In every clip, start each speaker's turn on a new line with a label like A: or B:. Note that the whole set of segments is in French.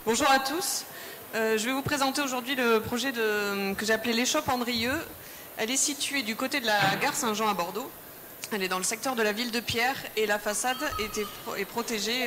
A: Bonjour à tous. Je vais vous présenter aujourd'hui le projet que j'ai appelé l'Échoppe Andrieux. Elle est située du côté de la gare Saint-Jean à Bordeaux. Elle est dans le secteur de la ville de Pierre et la façade est protégée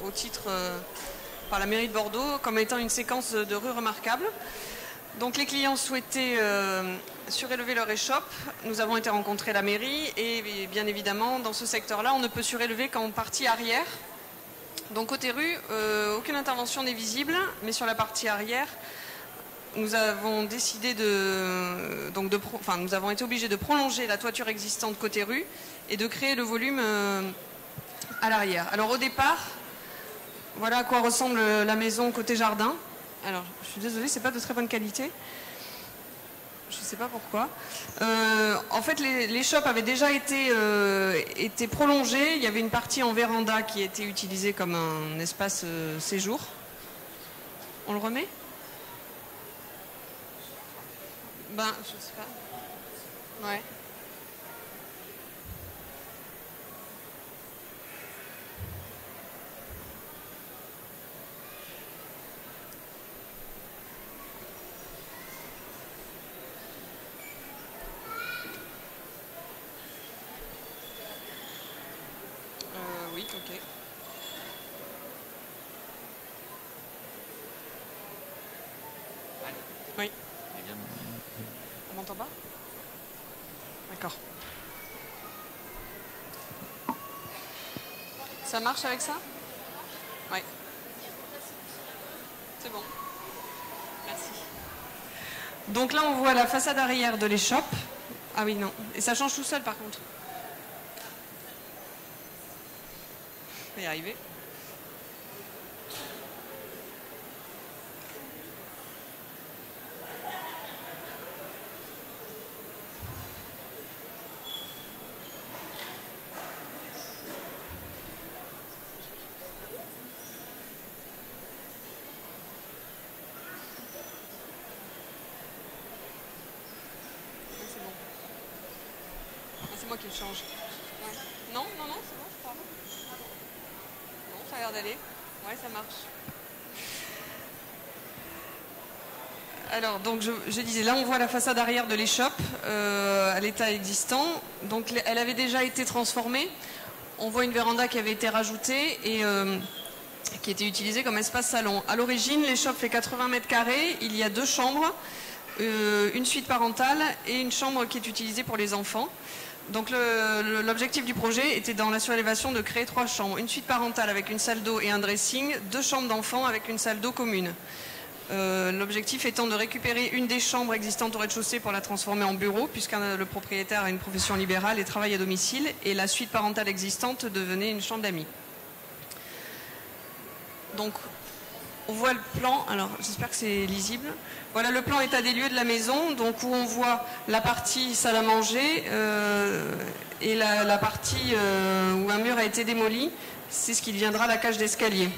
A: au titre par la mairie de Bordeaux comme étant une séquence de rues remarquable. Donc les clients souhaitaient surélever leur échoppe. Nous avons été rencontrer la mairie et bien évidemment dans ce secteur-là on ne peut surélever qu'en partie arrière. Donc côté rue, aucune intervention n'est visible, mais sur la partie arrière, nous avons décidé nous avons été obligés de prolonger la toiture existante côté rue et de créer le volume à l'arrière. Alors au départ, voilà à quoi ressemble la maison côté jardin. Alors je suis désolée, c'est pas de très bonne qualité. Je ne sais pas pourquoi. En fait, l'échoppe avait déjà été prolongée. Il y avait une partie en véranda qui était utilisée comme un espace séjour. On le remet ? Ben, je sais pas. Ouais. Oui, ok. Oui. On m'entend pas ? D'accord. Ça marche avec ça ? Oui. C'est bon. Merci. Donc là, on voit la façade arrière de l'échoppe. Ah oui, non. Et ça change tout seul, par contre. On va y arriver. C'est moi qui le change. Ouais. Non, c'est bon, je crois. Non, ça a l'air d'aller. Ouais, ça marche. Alors, donc je disais, là on voit la façade arrière de l'échoppe à l'état existant. Donc elle avait déjà été transformée. On voit une véranda qui avait été rajoutée et qui était utilisée comme espace salon. À l'origine, l'échoppe fait 80 mètres carrés. Il y a 2 chambres, une suite parentale et une chambre qui est utilisée pour les enfants. Donc l'objectif du projet était dans la surélévation de créer 3 chambres. Une suite parentale avec une salle d'eau et un dressing, 2 chambres d'enfants avec une salle d'eau commune. L'objectif étant de récupérer une des chambres existantes au rez-de-chaussée pour la transformer en bureau, puisque le propriétaire a une profession libérale et travaille à domicile, et la suite parentale existante devenait une chambre d'amis. Donc on voit le plan, alors j'espère que c'est lisible. Voilà le plan état des lieux de la maison, donc où on voit la partie salle à manger et la partie où un mur a été démoli, c'est ce qui deviendra la cage d'escalier.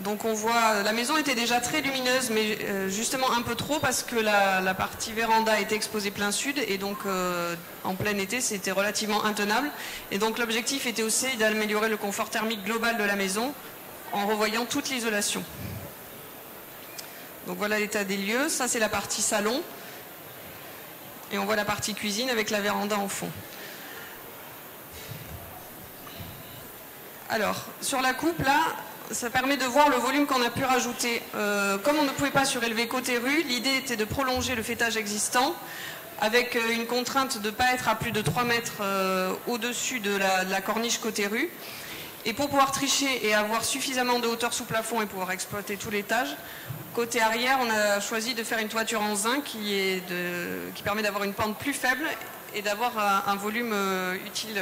A: Donc on voit, la maison était déjà très lumineuse, mais justement un peu trop parce que la partie véranda était exposée plein sud et donc en plein été c'était relativement intenable. Et donc l'objectif était aussi d'améliorer le confort thermique global de la maison en revoyant toute l'isolation. Donc voilà l'état des lieux, ça c'est la partie salon et on voit la partie cuisine avec la véranda en fond. Alors sur la coupe là, ça permet de voir le volume qu'on a pu rajouter. Comme on ne pouvait pas surélever côté rue, l'idée était de prolonger le faîtage existant avec une contrainte de ne pas être à plus de 3 mètres au-dessus de la corniche côté rue. Et pour pouvoir tricher et avoir suffisamment de hauteur sous plafond et pouvoir exploiter tout l'étage, côté arrière, on a choisi de faire une toiture en zinc qui permet d'avoir une pente plus faible et d'avoir un volume utile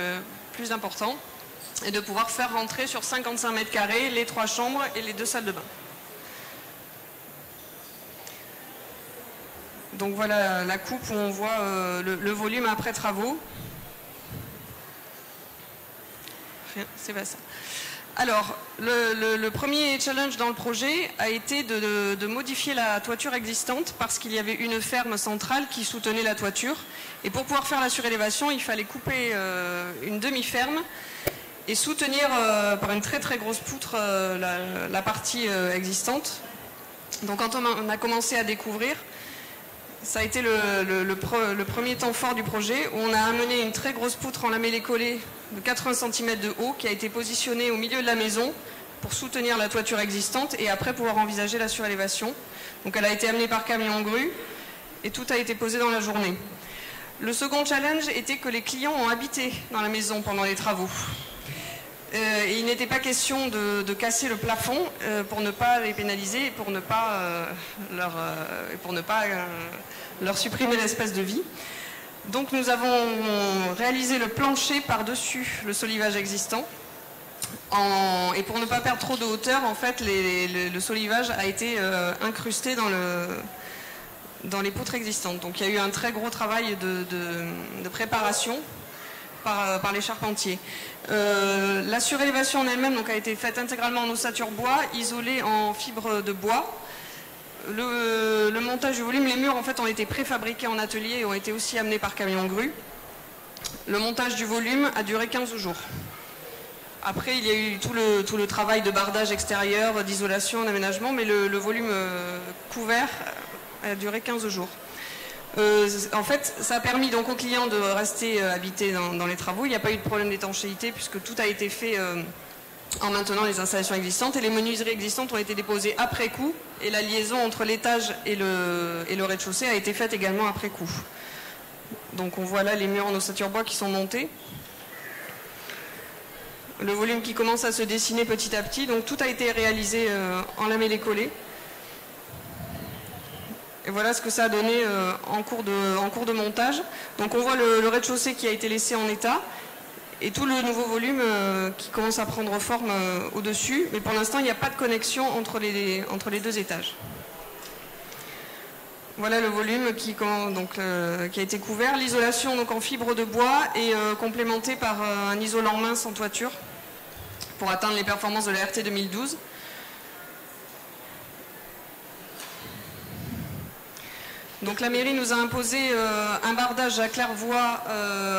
A: plus important et de pouvoir faire rentrer sur 55 mètres carrés les 3 chambres et les 2 salles de bain. Donc voilà la coupe où on voit le volume après travaux. C'est pas ça. Alors, le premier challenge dans le projet a été de modifier la toiture existante parce qu'il y avait une ferme centrale qui soutenait la toiture. Et pour pouvoir faire la surélévation, il fallait couper une demi-ferme et soutenir par une très très grosse poutre la partie existante. Donc quand on a commencé à découvrir, ça a été le premier temps fort du projet, où on a amené une très grosse poutre en lamellé-collé de 80 cm de haut qui a été positionnée au milieu de la maison pour soutenir la toiture existante et après pouvoir envisager la surélévation. Donc elle a été amenée par camion grue et tout a été posé dans la journée. Le second challenge était que les clients ont habité dans la maison pendant les travaux. Et il n'était pas question de casser le plafond pour ne pas les pénaliser et pour ne pas, leur supprimer l'espèce de vie. Donc nous avons réalisé le plancher par-dessus le solivage existant. Et pour ne pas perdre trop de hauteur, en fait, le solivage a été incrusté dans les poutres existantes. Donc il y a eu un très gros travail de préparation par les charpentiers. La surélévation en elle-même a été faite intégralement en ossature bois, isolée en fibre de bois. Le montage du volume, les murs en fait ont été préfabriqués en atelier et ont été aussi amenés par camion grue. Le montage du volume a duré 15 jours. Après, il y a eu tout le travail de bardage extérieur, d'isolation, d'aménagement, mais le volume couvert a duré 15 jours. En fait, ça a permis donc aux clients de rester habités dans les travaux. Il n'y a pas eu de problème d'étanchéité puisque tout a été fait en maintenant les installations existantes et les menuiseries existantes ont été déposées après coup et la liaison entre l'étage et le rez-de-chaussée a été faite également après coup. Donc on voit là les murs en ossature bois qui sont montés. Le volume qui commence à se dessiner petit à petit. Donc tout a été réalisé en lamellé-collé. Et voilà ce que ça a donné en cours de montage. Donc on voit le rez-de-chaussée qui a été laissé en état et tout le nouveau volume qui commence à prendre forme au-dessus. Mais pour l'instant, il n'y a pas de connexion entre les deux étages. Voilà le volume qui a été couvert. L'isolation en fibre de bois est complémentée par un isolant mince en toiture pour atteindre les performances de la RT 2012. Donc la mairie nous a imposé un bardage à claire-voie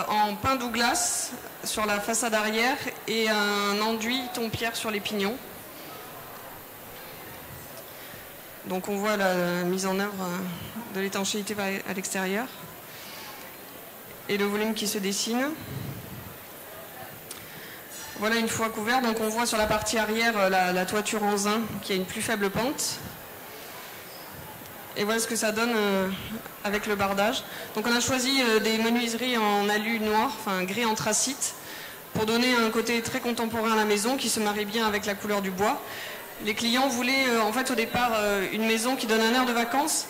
A: en pin Douglas sur la façade arrière et un enduit ton-pierre sur les pignons. Donc on voit la mise en œuvre de l'étanchéité à l'extérieur et le volume qui se dessine. Voilà une fois couvert, donc on voit sur la partie arrière la toiture en zinc qui a une plus faible pente. Et voilà ce que ça donne avec le bardage. Donc on a choisi des menuiseries en alu noir, enfin gris anthracite, pour donner un côté très contemporain à la maison qui se marie bien avec la couleur du bois. Les clients voulaient en fait au départ une maison qui donne un air de vacances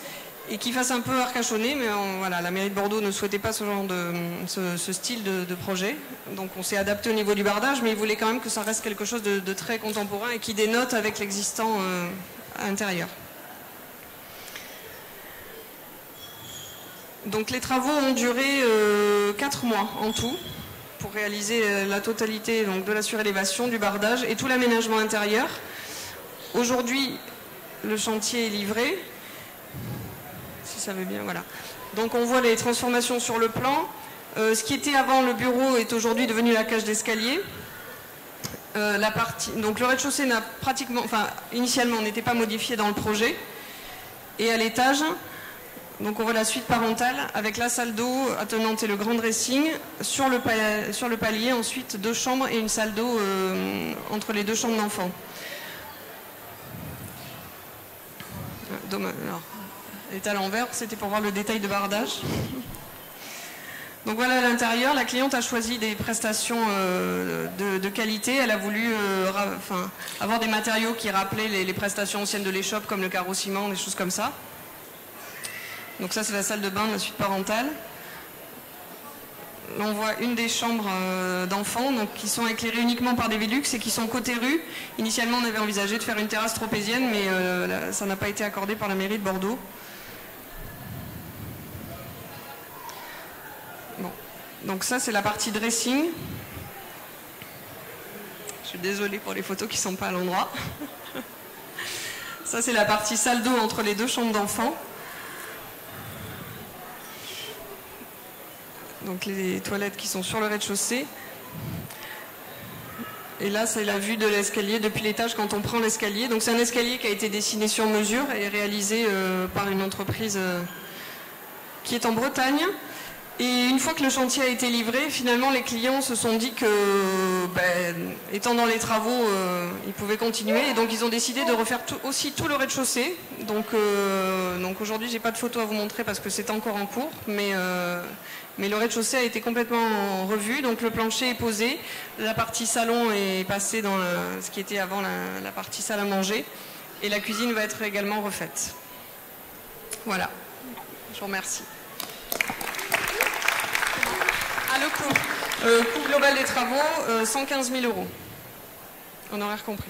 A: et qui fasse un peu arcachonné, mais voilà, la mairie de Bordeaux ne souhaitait pas ce style de projet. Donc on s'est adapté au niveau du bardage, mais ils voulaient quand même que ça reste quelque chose de très contemporain et qui dénote avec l'existant à l'intérieur. Donc les travaux ont duré 4 mois en tout pour réaliser la totalité de la surélévation, du bardage et tout l'aménagement intérieur. Aujourd'hui, le chantier est livré. Si ça veut bien, voilà. Donc on voit les transformations sur le plan. Ce qui était avant le bureau est aujourd'hui devenu la cage d'escalier. Donc le rez-de-chaussée n'a pratiquement, initialement n'était pas modifié dans le projet. Et à l'étage, donc on voit la suite parentale avec la salle d'eau attenante et le grand dressing. Sur le palier, ensuite 2 chambres et une salle d'eau entre les 2 chambres d'enfants. Alors, elle est à l'envers, c'était pour voir le détail de bardage. Donc voilà à l'intérieur, la cliente a choisi des prestations de qualité. Elle a voulu avoir des matériaux qui rappelaient les prestations anciennes de l'échoppe comme le carreau-ciment, des choses comme ça. Donc ça c'est la salle de bain de la suite parentale. Là on voit une des chambres d'enfants qui sont éclairées uniquement par des Velux et qui sont côté rue. Initialement on avait envisagé de faire une terrasse tropézienne mais ça n'a pas été accordé par la mairie de Bordeaux. Bon. Donc ça c'est la partie dressing. Je suis désolée pour les photos qui ne sont pas à l'endroit. Ça c'est la partie salle d'eau entre les 2 chambres d'enfants. Donc les toilettes qui sont sur le rez-de-chaussée. Et là, c'est la vue de l'escalier depuis l'étage quand on prend l'escalier. Donc c'est un escalier qui a été dessiné sur mesure et réalisé par une entreprise qui est en Bretagne. Et une fois que le chantier a été livré, finalement les clients se sont dit que, étant dans les travaux, ils pouvaient continuer. Et donc ils ont décidé de refaire aussi tout le rez-de-chaussée. Donc aujourd'hui, j'ai pas de photo à vous montrer parce que c'est encore en cours. Mais le rez-de-chaussée a été complètement revu. Donc le plancher est posé. La partie salon est passée dans ce qui était avant la partie salle à manger. Et la cuisine va être également refaite. Voilà. Je vous remercie. Le coût global des travaux, 115 000 €, en horaire compris.